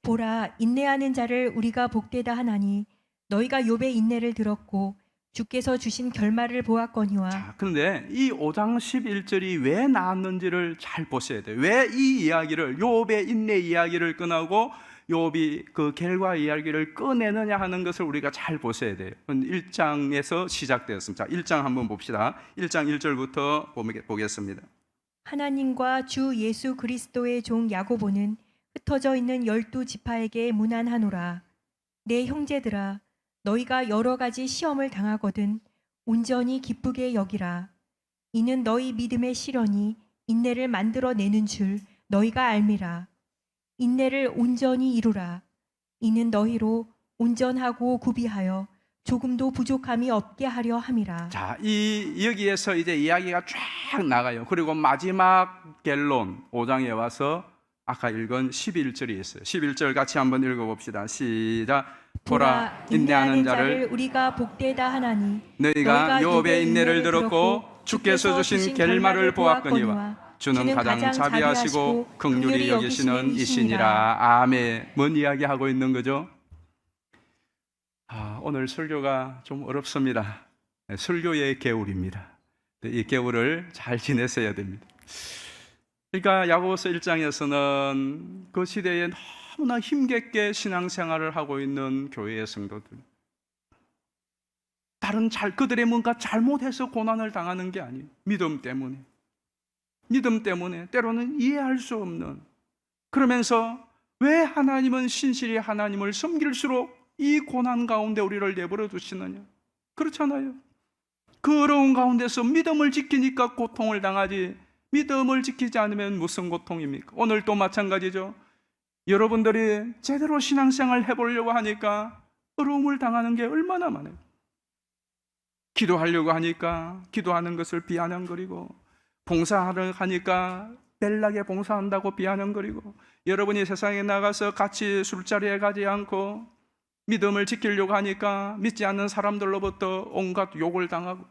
보라, 인내하는 자를 우리가 복되다 하나니 너희가 욥의 인내를 들었고 주께서 주신 결말을 보았거니와. 자, 그런데 이 5장 11절이 왜 나왔는지를 잘 보셔야 돼요. 왜 이 이야기를 욥의 인내 이야기를 꺼내고 욥이 그 결과 이야기를 꺼내느냐 하는 것을 우리가 잘 보셔야 돼요. 1장에서 시작되었습니다. 자, 1장 한번 봅시다. 1장 1절부터 보겠습니다. 하나님과 주 예수 그리스도의 종 야고보는 흩어져 있는 12지파에게 문안하노라. 내 형제들아, 너희가 여러 가지 시험을 당하거든 온전히 기쁘게 여기라. 이는 너희 믿음의 시련이 인내를 만들어내는 줄 너희가 알미라. 인내를 온전히 이루라. 이는 너희로 온전하고 구비하여 조금도 부족함이 없게 하려 함이라. 자, 여기에서 이제 이야기가 쫙 나가요. 그리고 마지막 결론 5장에 와서 아까 읽은 11절이 있어요. 11절 같이 한번 읽어봅시다. 시작. 보라, 인내하는 자를 우리가 복되다 하나니 너희가 욥의 인내를 들었고 주께서 주신 결말을 보았거니와 주는 가장 자비하시고 긍휼히 여기시는 이시니라. 아멘. 뭔 이야기 하고 있는 거죠? 오늘 설교가 좀 어렵습니다. 설교의 개울입니다. 이 개울을 잘 지내셔야 됩니다. 그러니까 야고보서 1장에서는 그 시대에 너무나 힘겹게 신앙생활을 하고 있는 교회의 성도들, 그들의 뭔가 잘못해서 고난을 당하는 게 아니에요. 믿음 때문에 때로는 이해할 수 없는, 그러면서 왜 하나님은 신실히 하나님을 섬길수록 이 고난 가운데 우리를 내버려 두시느냐? 그렇잖아요. 그 어려운 가운데서 믿음을 지키니까 고통을 당하지, 믿음을 지키지 않으면 무슨 고통입니까? 오늘 또 마찬가지죠. 여러분들이 제대로 신앙생활 해보려고 하니까 어려움을 당하는 게 얼마나 많아요. 기도하려고 하니까 기도하는 것을 비아냥거리고, 봉사하려 하니까 벨나게 봉사한다고 비아냥거리고, 여러분이 세상에 나가서 같이 술자리에 가지 않고 믿음을 지키려고 하니까 믿지 않는 사람들로부터 온갖 욕을 당하고.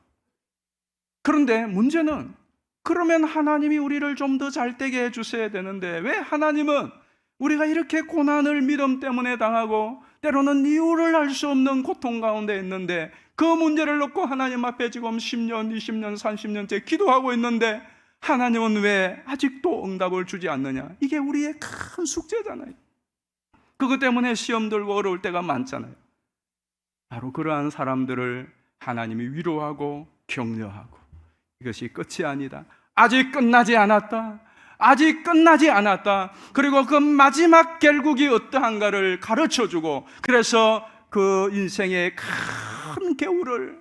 그런데 문제는, 그러면 하나님이 우리를 좀 더 잘되게 해주셔야 되는데 왜 하나님은 우리가 이렇게 고난을 믿음 때문에 당하고 때로는 이유를 알 수 없는 고통 가운데 있는데 그 문제를 놓고 하나님 앞에 지금 10년, 20년, 30년째 기도하고 있는데 하나님은 왜 아직도 응답을 주지 않느냐? 이게 우리의 큰 숙제잖아요. 그것 때문에 시험 들고 어려울 때가 많잖아요. 바로 그러한 사람들을 하나님이 위로하고 격려하고, 이것이 끝이 아니다. 아직 끝나지 않았다. 아직 끝나지 않았다. 그리고 그 마지막 결국이 어떠한가를 가르쳐주고, 그래서 그 인생의 큰 겨울을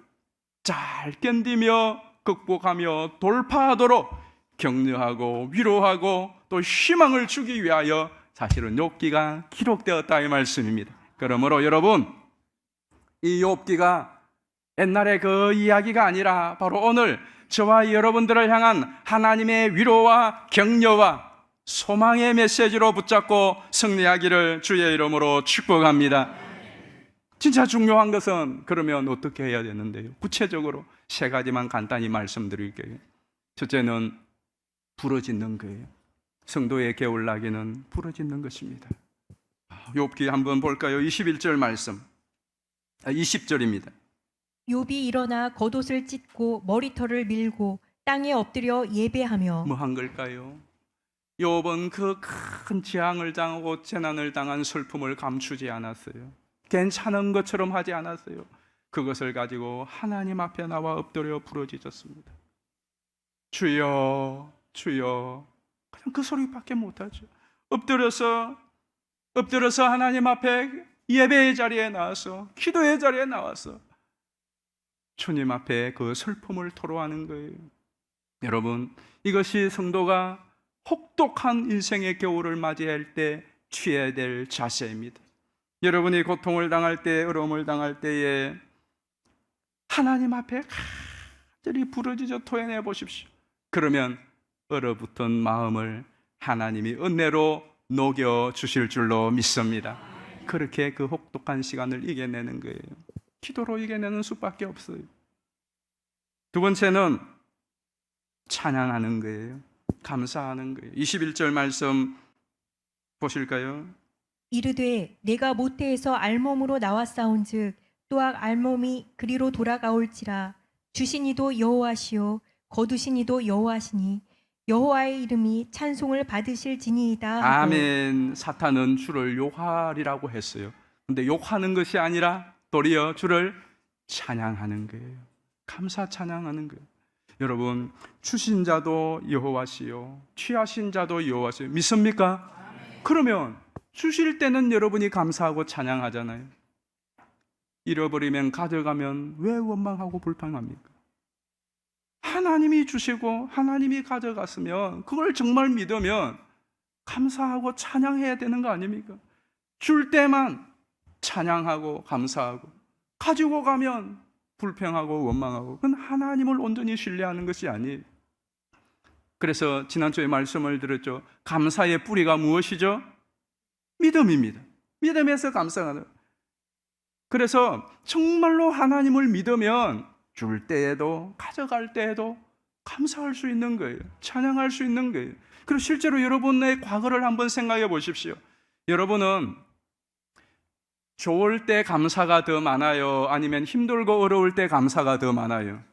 잘 견디며 극복하며 돌파하도록 격려하고 위로하고 또 희망을 주기 위하여 사실은 욥기가 기록되었다 이 말씀입니다. 그러므로 여러분, 이 욥기가 옛날의 그 이야기가 아니라 바로 오늘 저와 여러분들을 향한 하나님의 위로와 격려와 소망의 메시지로 붙잡고 승리하기를 주의 이름으로 축복합니다. 진짜 중요한 것은 그러면 어떻게 해야 되는데요? 구체적으로 세 가지만 간단히 말씀드릴게요. 첫째는 부르짖는 거예요. 성도의 게을라기는 부르짖는 것입니다. 욥기 한번 볼까요? 21절 말씀. 20절입니다. 욥이 일어나 겉옷을 찢고 머리털을 밀고 땅에 엎드려 예배하며 뭐 한 걸까요? 욥은 그 큰 재앙을 당하고 재난을 당한 슬픔을 감추지 않았어요. 괜찮은 것처럼 하지 않았어요. 그것을 가지고 하나님 앞에 나와 엎드려 부르짖었습니다. 주여, 주여. 그냥 그 소리밖에 못하죠. 엎드려서 하나님 앞에 예배의 자리에 나와서, 기도의 자리에 나와서 주님 앞에 그 슬픔을 토로하는 거예요. 여러분, 이것이 성도가 혹독한 인생의 겨울을 맞이할 때 취해야 될 자세입니다. 여러분이 고통을 당할 때, 어려움을 당할 때에 하나님 앞에 간절히 부르짖어 토해내 보십시오. 그러면 얼어붙은 마음을 하나님이 은혜로 녹여 주실 줄로 믿습니다. 그렇게 그 혹독한 시간을 이겨내는 거예요. 기도로 이겨내는 수밖에 없어요. 두 번째는 찬양하는 거예요. 감사하는 거예요. 21절 말씀 보실까요? 이르되 내가 모태에서 알몸으로 나왔사온즉 또한 알몸이 그리로 돌아가올지라 주신 이도 여호와시요 거두신 이도 여호와시니 여호와의 이름이 찬송을 받으실지니이다 하고. 아멘. 사탄은 주를 욕하리라고 했어요. 근데 욕하는 것이 아니라 도리어 주를 찬양하는 거예요. 감사 찬양하는 거예요. 여러분, 주신 자도 여호와시요 취하신 자도 여호와시요 믿습니까? 그러면 주실 때는 여러분이 감사하고 찬양하잖아요. 잃어버리면 가져가면 왜 원망하고 불평합니까? 하나님이 주시고 하나님이 가져갔으면 그걸 정말 믿으면 감사하고 찬양해야 되는 거 아닙니까? 줄 때만 찬양하고 감사하고 가지고 가면 불평하고 원망하고 그건 하나님을 온전히 신뢰하는 것이 아니에요. 그래서 지난주에 말씀을 들었죠. 감사의 뿌리가 무엇이죠? 믿음입니다. 믿음에서 감사하는. 그래서 정말로 하나님을 믿으면 줄 때에도 가져갈 때에도 감사할 수 있는 거예요. 찬양할 수 있는 거예요. 그리고 실제로 여러분의 과거를 한번 생각해 보십시오. 여러분은 좋을 때 감사가 더 많아요? 아니면 힘들고 어려울 때 감사가 더 많아요?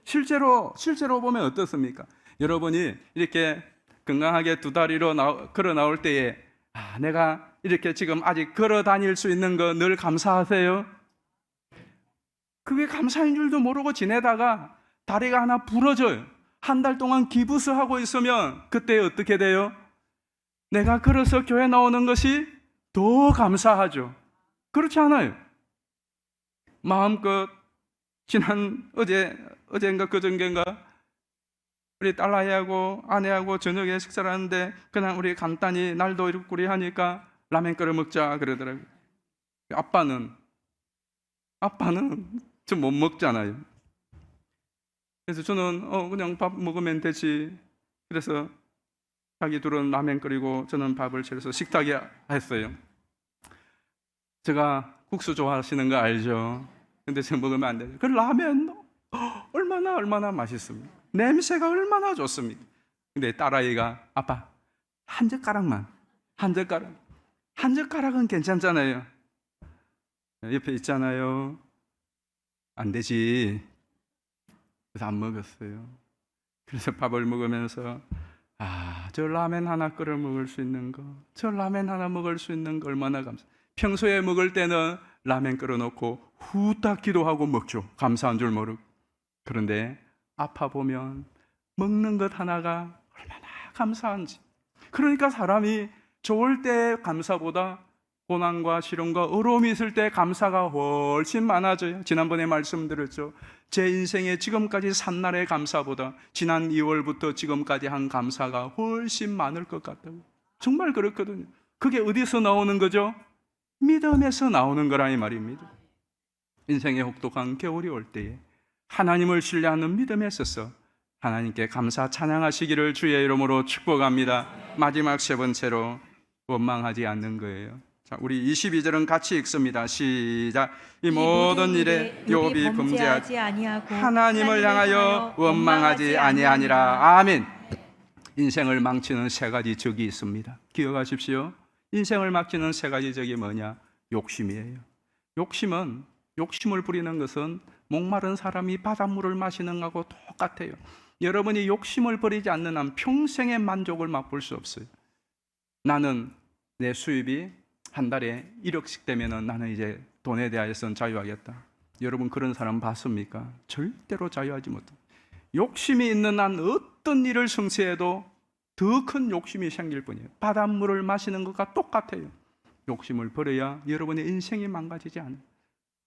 실제로 보면 어떻습니까? 여러분이 이렇게 건강하게 두 다리로 걸어 나올 때에 내가 이렇게 지금 아직 걸어 다닐 수 있는 거 늘 감사하세요? 그게 감사인 줄도 모르고 지내다가 다리가 하나 부러져요. 한 달 동안 기부스하고 있으면 그때 어떻게 돼요? 내가 걸어서 교회 나오는 것이 더 감사하죠. 그렇지 않아요? 마음껏 어제인가 그전인가 우리 딸아이하고 아내하고 저녁에 식사를 하는데 그냥 우리 간단히 날도 이렇게 하니까 라면 끓여 먹자 그러더라고요. 아빠는 좀 못 먹잖아요. 그래서 저는 그냥 밥 먹으면 되지. 그래서 자기 둘은 라면 끓이고 저는 밥을 차려서 식탁에 했어요. 제가 국수 좋아하시는 거 알죠? 근데 제가 먹으면 안 돼요. 그 라면 얼마나 맛있습니까? 냄새가 얼마나 좋습니까? 근데 딸아이가 아빠 한 젓가락만 한 젓가락은 괜찮잖아요. 옆에 있잖아요. 안 되지. 그래서 안 먹었어요. 그래서 밥을 먹으면서 저 라면 하나 끓여 먹을 수 있는 거, 저 라면 하나 먹을 수 있는 거 얼마나 감사. 평소에 먹을 때는 라면 끓여놓고 후딱 기도하고 먹죠. 감사한 줄 모르고. 그런데 아파 보면 먹는 것 하나가 얼마나 감사한지. 그러니까 사람이 좋을 때 감사보다 고난과 시련과 어려움이 있을 때 감사가 훨씬 많아져요. 지난번에 말씀드렸죠. 제 인생에 지금까지 산 날의 감사보다 지난 2월부터 지금까지 한 감사가 훨씬 많을 것 같다고. 정말 그렇거든요. 그게 어디서 나오는 거죠? 믿음에서 나오는 거라 이 말입니다. 인생의 혹독한 겨울이 올 때에 하나님을 신뢰하는 믿음에 있어서 하나님께 감사 찬양하시기를 주의 이름으로 축복합니다. 마지막 세 번째로 원망하지 않는 거예요. 자, 우리 22절은 같이 읽습니다. 시작. 이 모든 일에 욥이 범죄하지 아니하고 하나님을 향하여 원망하지 아니하니라. 아멘. 인생을 망치는 세 가지 적이 있습니다. 기억하십시오. 인생을 망치는 세 가지 적이 뭐냐? 욕심이에요. 욕심을 부리는 것은 목마른 사람이 바닷물을 마시는 것하고 똑같아요. 여러분이 욕심을 버리지 않는 한 평생의 만족을 맛볼 수 없어요. 나는 내 수입이 한 달에 1억씩 되면 나는 이제 돈에 대해서는 자유하겠다. 여러분 그런 사람 봤습니까? 절대로 자유하지 못합니다. 욕심이 있는 한 어떤 일을 성취해도 더 큰 욕심이 생길 뿐이에요. 바닷물을 마시는 것과 똑같아요. 욕심을 버려야 여러분의 인생이 망가지지 않아요.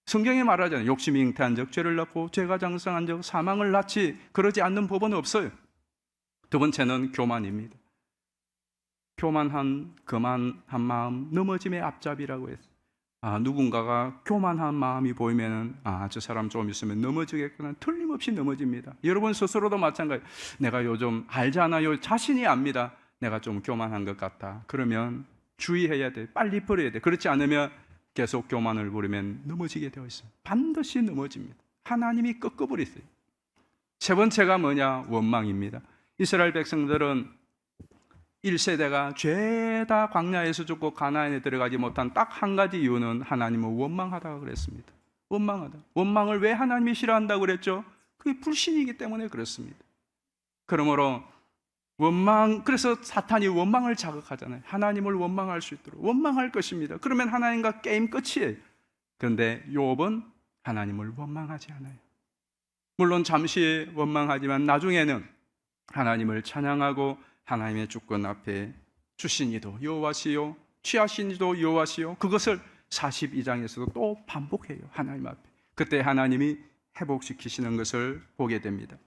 성경에 말하잖아요. 욕심이 잉태한 적 죄를 낳고 죄가 장성한 적 사망을 낳지, 그러지 않는 법은 없어요. 두 번째는 교만입니다. 교만한 거만한 마음, 넘어짐의 앞잡이라고 했어요. 누군가가 교만한 마음이 보이면 저 사람 좀 있으면 넘어지겠구나. 틀림없이 넘어집니다. 여러분 스스로도 마찬가지예요. 내가 요즘 알잖아요. 자신이 압니다. 내가 좀 교만한 것 같다. 그러면 주의해야 돼. 빨리 버려야 돼. 그렇지 않으면 계속 교만을 부리면 넘어지게 되어 있어요. 반드시 넘어집니다. 하나님이 꺾어버리세요. 세 번째가 뭐냐? 원망입니다. 이스라엘 백성들은 1세대가 죄다 광야에서 죽고 가나안에 들어가지 못한 딱 한 가지 이유는 하나님을 원망하다가 그랬습니다. 원망을 왜 하나님이 싫어한다고 그랬죠? 그게 불신이기 때문에 그렇습니다. 그러므로 그래서 사탄이 원망을 자극하잖아요. 하나님을 원망할 수 있도록 원망할 것입니다. 그러면 하나님과 게임 끝이에요. 그런데 욥은 하나님을 원망하지 않아요. 물론 잠시 원망하지만 나중에는 하나님을 찬양하고 하나님의 주권 앞에 주신 이도 여호와시요 취하신 이도 여호와시요, 그것을 42장에서도 또 반복해요. 하나님 앞에. 그때 하나님이 회복시키시는 것을 보게 됩니다.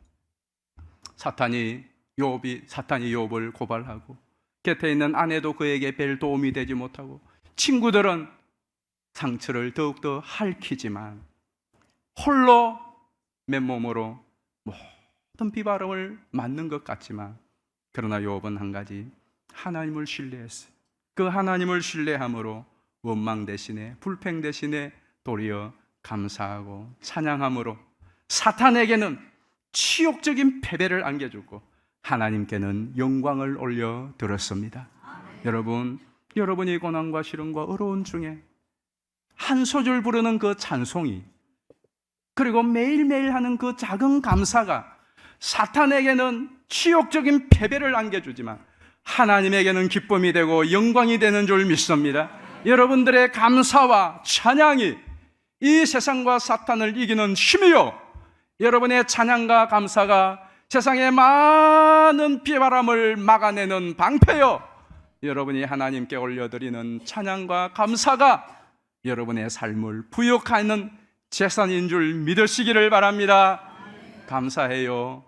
사탄이 욥을 고발하고 곁에 있는 아내도 그에게 별 도움이 되지 못하고 친구들은 상처를 더욱더 핥히지만 홀로 맨몸으로 모든 비바람을 맞는 것 같지만, 그러나 욥은 한 가지, 하나님을 신뢰했어요. 그 하나님을 신뢰함으로 원망 대신에, 불평 대신에 도리어 감사하고 찬양함으로 사탄에게는 치욕적인 패배를 안겨주고 하나님께는 영광을 올려드렸습니다. 여러분이 고난과 시련과 어려움 중에 한 소절 부르는 그 찬송이, 그리고 매일매일 하는 그 작은 감사가 사탄에게는 치욕적인 패배를 안겨주지만 하나님에게는 기쁨이 되고 영광이 되는 줄 믿습니다. 여러분들의 감사와 찬양이 이 세상과 사탄을 이기는 힘이요, 여러분의 찬양과 감사가 세상의 많은 비바람을 막아내는 방패요, 여러분이 하나님께 올려드리는 찬양과 감사가 여러분의 삶을 부욕하는 재산인 줄 믿으시기를 바랍니다. 감사해요.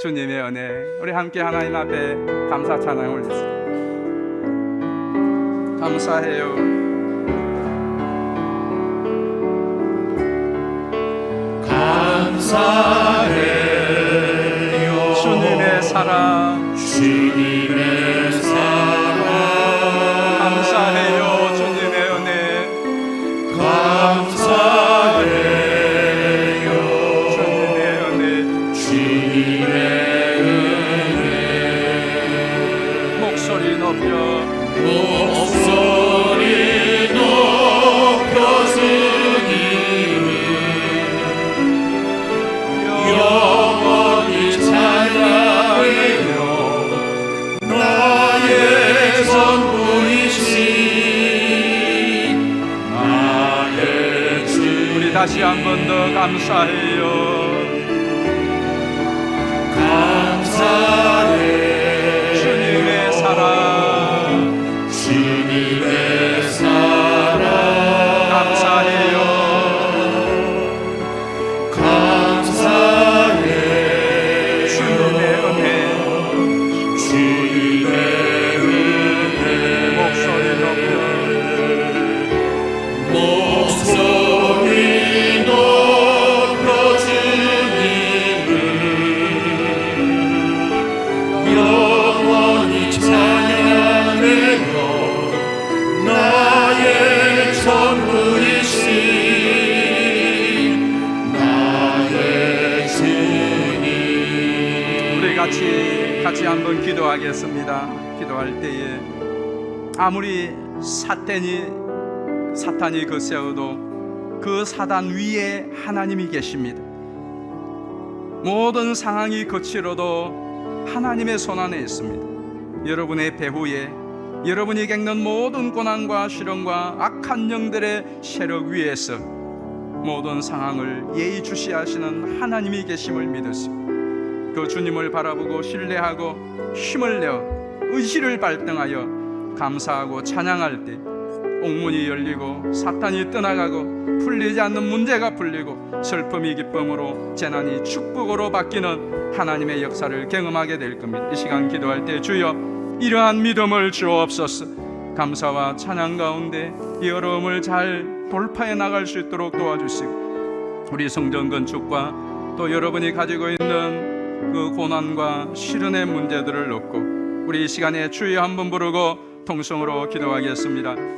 주님의 은혜, 우리 함께 하나님 앞에 감사 찬양 올리겠습니다. 감사해요. 감사해요. 주님의 사랑, 주님의 사랑. 감사해요. 주님의 은혜, 감사해요. 주님의 은혜, 주님의 은혜. 목소리 높여 목소리 높여 스님이 영원히 찬양해요. 나의 전부이신 나의 주. 우리 다시 한 번 더 감사해요. 감사해. 주님의 사랑, 주님의 사랑. 전부이신 나의 주님. 우리 같이 한번 기도하겠습니다. 기도할 때에 아무리 사탄이 거세어도 그 사단 위에 하나님이 계십니다. 모든 상황이 거칠어도 하나님의 손 안에 있습니다. 여러분의 배후에 여러분이 겪는 모든 고난과 시련과 악한 영들의 세력 위에서 모든 상황을 예의주시하시는 하나님이 계심을 믿으시고 그 주님을 바라보고 신뢰하고 힘을 내어 의지를 발등하여 감사하고 찬양할 때 옥문이 열리고 사탄이 떠나가고 풀리지 않는 문제가 풀리고 슬픔이 기쁨으로 재난이 축복으로 바뀌는 하나님의 역사를 경험하게 될 겁니다. 이 시간 기도할 때 주여 이러한 믿음을 주옵소서. 감사와 찬양 가운데 이 어려움을 잘 돌파해 나갈 수 있도록 도와주시고 우리 성전 건축과 또 여러분이 가지고 있는 그 고난과 시련의 문제들을 놓고 우리 이 시간에 주여 한번 부르고 통성으로 기도하겠습니다.